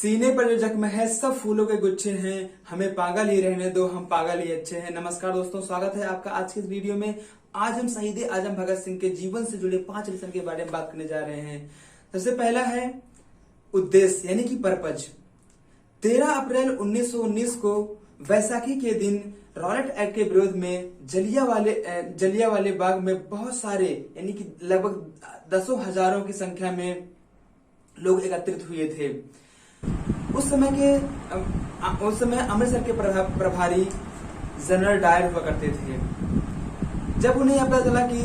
सीने पर जो जख्म है सब फूलों के गुच्छे हैं, हमें पागल ही रहने दो, हम पागल ही अच्छे हैं। नमस्कार दोस्तों, स्वागत है आपका आज के इस वीडियो में। आज हम शहीद आजम भगत सिंह के जीवन से जुड़े 5 लेसन के बारे में बात करने जा रहे हैं। सबसे पहला है उद्देश्य यानी कि पर्पज। 13 अप्रैल 1919 को वैसाखी के दिन रॉलेट एक्ट के विरोध में जलियांवाले बाग में बहुत सारे यानी कि लगभग दसों हजारों की संख्या में लोग एकत्रित हुए थे। उस समय अमृतसर के प्रभारी जनरल डायर हुआ करते थे। जब उन्हें यह पता चला कि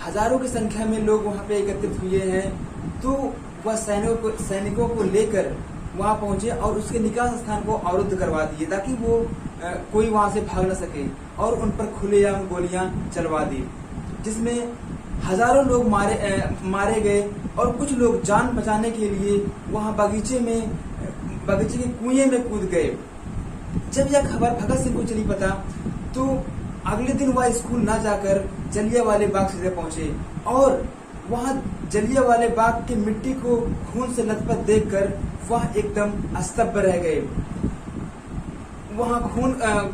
हजारों की संख्या में लोग वहां पे एकत्रित हुए हैं, तो वह सैनिकों को लेकर वहां पहुंचे और उसके निकास स्थान को अवरुद्ध करवा दिए ताकि वो कोई वहां से भाग न सके, और उन पर खुलेआम गोलियां चलवा दी, जिसमें हजारों लोग मारे गए और कुछ लोग जान बचाने के लिए वहां बगीचे के कुएं में कूद गए। जब यह खबर भगत सिंह को चली पता, तो अगले दिन वह स्कूल न जाकर जलियांवाले बाग सीधे पहुंचे और वहां जलियांवाले बाग की मिट्टी को खून से लथपथ देखकर वह एकदम स्तब्ध रह गए। वहां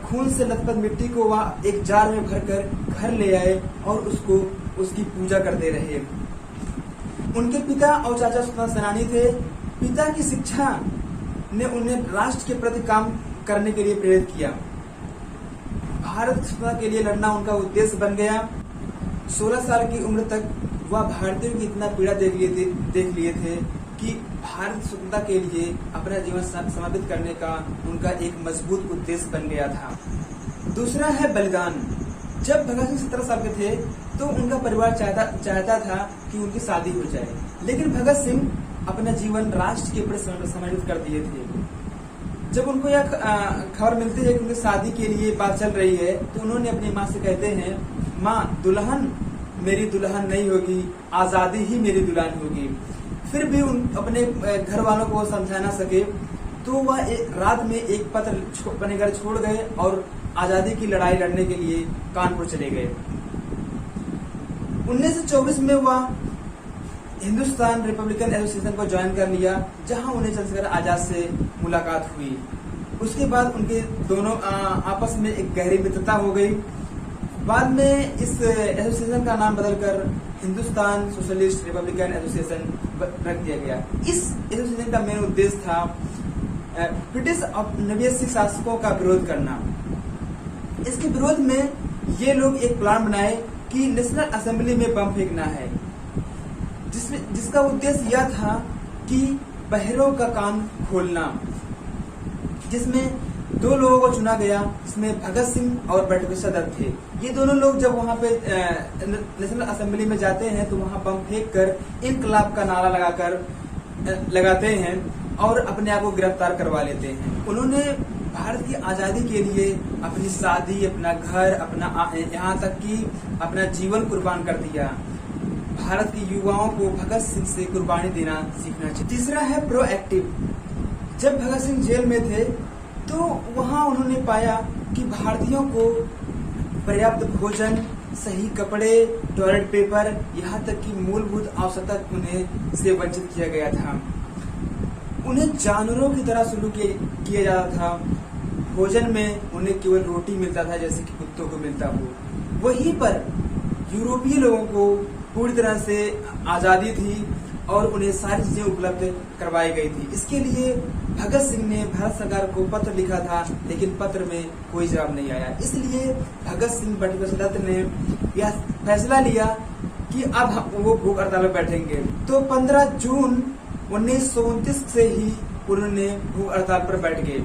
खून से लथपथ मिट्टी को वह एक जार में भरकर घर ले आए और उसकी पूजा करते रहे। उनके पिता और चाचा स्वतंत्रता सेनानी थे। पिता की शिक्षा ने उन्हें राष्ट्र के प्रति काम करने के लिए प्रेरित किया। भारत स्वतंत्रता के लिए लड़ना उनका उद्देश्य बन गया। 16 साल की उम्र तक वह भारतीयों की इतना पीड़ा देख लिए थे कि भारत स्वतंत्रता के लिए अपना जीवन समर्पित करने का उनका एक मजबूत उद्देश्य बन गया था। दूसरा है बलिदान। जब भगत सिंह 17 साल के थे तो उनका परिवार चाहता था कि उनकी शादी हो जाए, लेकिन भगत सिंह अपना जीवन राष्ट्र के प्रति समर्पित कर दिए थे। जब उनको यह खबर मिलती है कि उनकी शादी के लिए बात चल रही है, तो उन्होंने अपनी माँ से कहते हैं, माँ, दुल्हन मेरी दुल्हन नहीं होगी, आजादी ही मेरी दुल्हन होगी। फिर भी अपने घर वालों को समझा ना सके, तो वह रात में एक पत्र अपने घर छोड़ गए और आजादी की लड़ाई लड़ने के लिए कानपुर चले गए। 1924 में वह हिंदुस्तान रिपब्लिकन एसोसिएशन को ज्वाइन कर लिया, जहां उन्हें चंद्रशेखर आजाद से मुलाकात हुई। उसके बाद उनके दोनों आपस में एक गहरी मित्रता हो गई। बाद में इस एसोसिएशन का नाम बदलकर हिंदुस्तान सोशलिस्ट रिपब्लिकन एसोसिएशन रख दिया गया। इस एसोसिएशन का मेन उद्देश्य था ब्रिटिश औपनिवेशिक शासकों का विरोध करना। इसके विरोध में ये लोग एक प्लान बनाए कि नेशनल असेंबली में बम फेंकना है, जिसका उद्देश्य यह था कि बहरों का कान खोलना। जिसमें 2 लोगों को चुना गया, जिसमें भगत सिंह और बटुकेश्वर दत्त थे। ये दोनों लोग जब वहां पे नेशनल असेंबली में जाते हैं तो वहां बम फेंक कर इनकलाब का नारा लगाते हैं और अपने आप को गिरफ्तार करवा लेते हैं। उन्होंने भारत की आजादी के लिए अपनी शादी, अपना घर, यहाँ तक कि अपना जीवन कुर्बान कर दिया। भारत के युवाओं को भगत सिंह से कुर्बानी देना सीखना चाहिए। तीसरा है प्रोएक्टिव। जब भगत सिंह जेल में थे तो वहां उन्होंने पाया कि भारतीयों को पर्याप्त भोजन, सही कपड़े, टॉयलेट पेपर, यहाँ तक कि मूलभूत आवश्यकता उन्हें से वंचित किया गया था। उन्हें जानवरों की तरह सलूक किया जाता था। भोजन में उन्हें केवल रोटी मिलता था जैसे कि कुत्तों को मिलता हो। वहीं पर यूरोपीय लोगों को पूरी तरह से आजादी थी और उन्हें सारी चीजें उपलब्ध करवाई गई थी। इसके लिए भगत सिंह ने भारत सरकार को पत्र लिखा था, लेकिन पत्र में कोई जवाब नहीं आया। इसलिए भगत सिंह बटुकेश्वर दत्त ने यह फैसला लिया कि अब वो भूख हड़ताल पर बैठेंगे। तो 15 जून 1929 से ही उन्होंने भूख हड़ताल पर बैठ गए।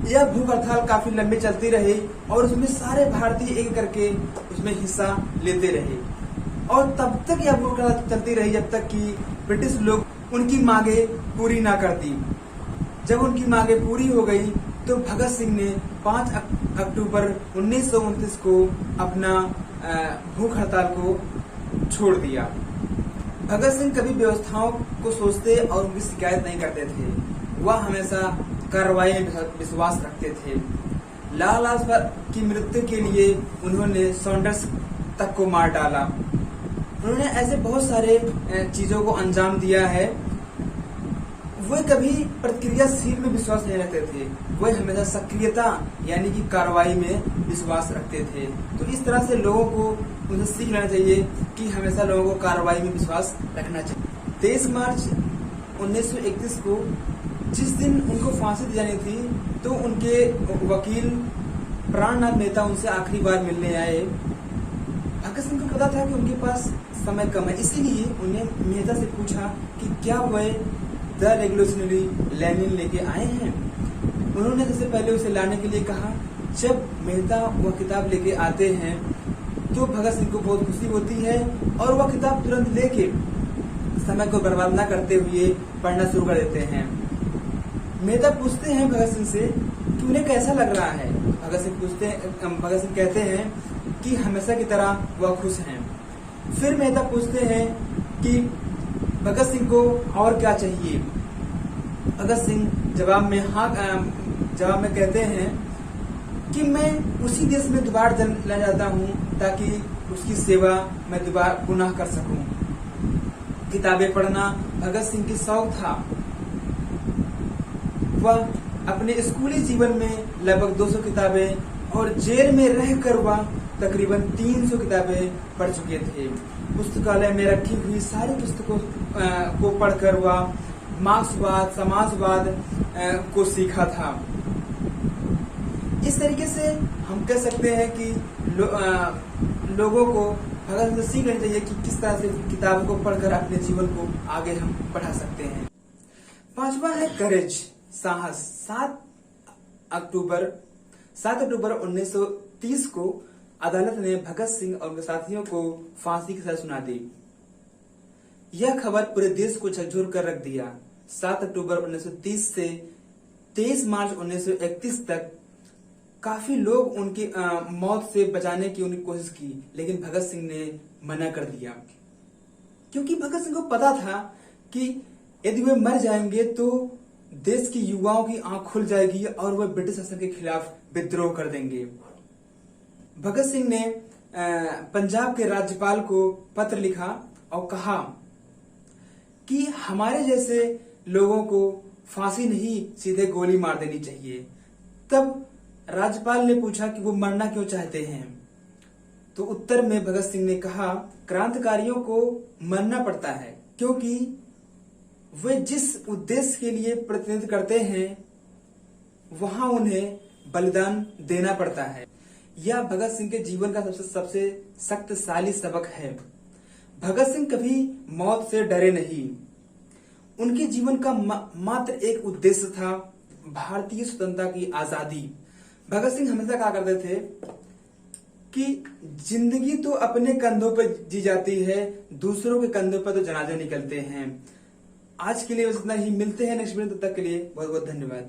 यह भूख हड़ताल काफी लंबी चलती रही और उसमें सारे भारतीय एक करके उसमें हिस्सा लेते रहे, और तब तक यह भूख हड़ताल चलती रही जब तक कि ब्रिटिश लोग उनकी मांगे पूरी ना कर दी। जब उनकी मांगे पूरी हो गई तो भगत सिंह ने 5 अक्टूबर 1929 को अपना भूख हड़ताल को छोड़ दिया। भगत सिंह कभी व्यवस्थाओं को सोचते और उनकी शिकायत नहीं करते थे। वह हमेशा कार्रवाई में विश्वास रखते थे। लाला लाजपत की मृत्यु के लिए उन्होंने सॉन्डर्स तक को मार डाला। उन्होंने ऐसे बहुत सारे चीजों को अंजाम दिया है। वे कभी प्रतिक्रियाशील में विश्वास नहीं रखते थे, वे हमेशा सक्रियता यानी कि कार्रवाई में विश्वास रखते थे। तो इस तरह से लोगों को उनसे सीख लेना चाहिए कि हमेशा लोगों को कार्रवाई में विश्वास रखना चाहिए। 23 मार्च 1931 को जिस दिन उनको फांसी दी जानी थी, तो उनके वकील प्राणनाथ मेहता उनसे आखिरी बार मिलने आए। भगत सिंह को पता था कि उनके पास समय कम है, इसीलिए उन्हें मेहता से पूछा कि क्या वह द रेवोल्यूशनरी लेनिन लेके आए हैं। उन्होंने सबसे पहले उसे लाने के लिए कहा। जब मेहता वह किताब लेके आते हैं तो भगत सिंह को बहुत खुशी होती है और वह किताब तुरंत लेके समय को बर्बाद न करते हुए पढ़ना शुरू कर देते हैं। मेहता पूछते हैं भगत सिंह से कि उन्हें कैसा लग रहा है। भगत सिंह कहते हैं कि हमेशा की तरह वह खुश हैं। फिर मेहता पूछते हैं कि भगत सिंह को और क्या चाहिए। भगत सिंह जवाब में कहते हैं कि मैं उसी देश में दोबारा जाना चाहता हूँ ताकि उसकी सेवा मैं दोबारा पुनः कर सकूं। किताबें पढ़ना भगत सिंह की शौक था। वह अपने स्कूली जीवन में लगभग 200 किताबें और जेल में रहकर वह तकरीबन 300 किताबें पढ़ चुके थे। पुस्तकालय में रखी हुई सारी पुस्तकों को पढ़कर वह मार्क्सवाद, समाजवाद को सीखा था। इस तरीके से हम कह सकते हैं कि लोगों को भगत सिंह से सीख लेनी चाहिए कि किस तरह से किताबों को पढ़कर अपने जीवन को आगे हम बढ़ा सकते हैं। 5वां है करेज, साहस। 7 अक्टूबर 1930 को अदालत ने भगत सिंह और उनके साथियों को फांसी की सजा सुना दी। यह खबर पूरे देश को झकझोर कर रख दिया। 7 अक्टूबर 1930 से 23 मार्च 1931 तक काफी लोग उनकी मौत से बचाने की उनकी कोशिश की, लेकिन भगत सिंह ने मना कर दिया, क्योंकि भगत सिंह को पता था कि यदि वे मर जाएंगे तो देश के युवाओं की आंख खुल जाएगी और वह ब्रिटिश शासन के खिलाफ विद्रोह कर देंगे। भगत सिंह ने पंजाब के राज्यपाल को पत्र लिखा और कहा कि हमारे जैसे लोगों को फांसी नहीं, सीधे गोली मार देनी चाहिए। तब राज्यपाल ने पूछा कि वो मरना क्यों चाहते हैं। तो उत्तर में भगत सिंह ने कहा, क्रांतिकारियों को मरना पड़ता है क्योंकि वे जिस उद्देश्य के लिए प्रतिनिधित्व करते हैं वहां उन्हें बलिदान देना पड़ता है। यह भगत सिंह के जीवन का सबसे शक्तिशाली सबक है। भगत सिंह कभी मौत से डरे नहीं। उनके जीवन का मात्र एक उद्देश्य था, भारतीय स्वतंत्रता की आजादी। भगत सिंह हमेशा कहा करते थे कि जिंदगी तो अपने कंधों पर जी जाती है, दूसरों के कंधों पर तो जनाजे निकलते हैं। आज के लिए बस इतना ही, मिलते हैं नेक्स्ट वीडियो, तब तक के लिए बहुत बहुत धन्यवाद।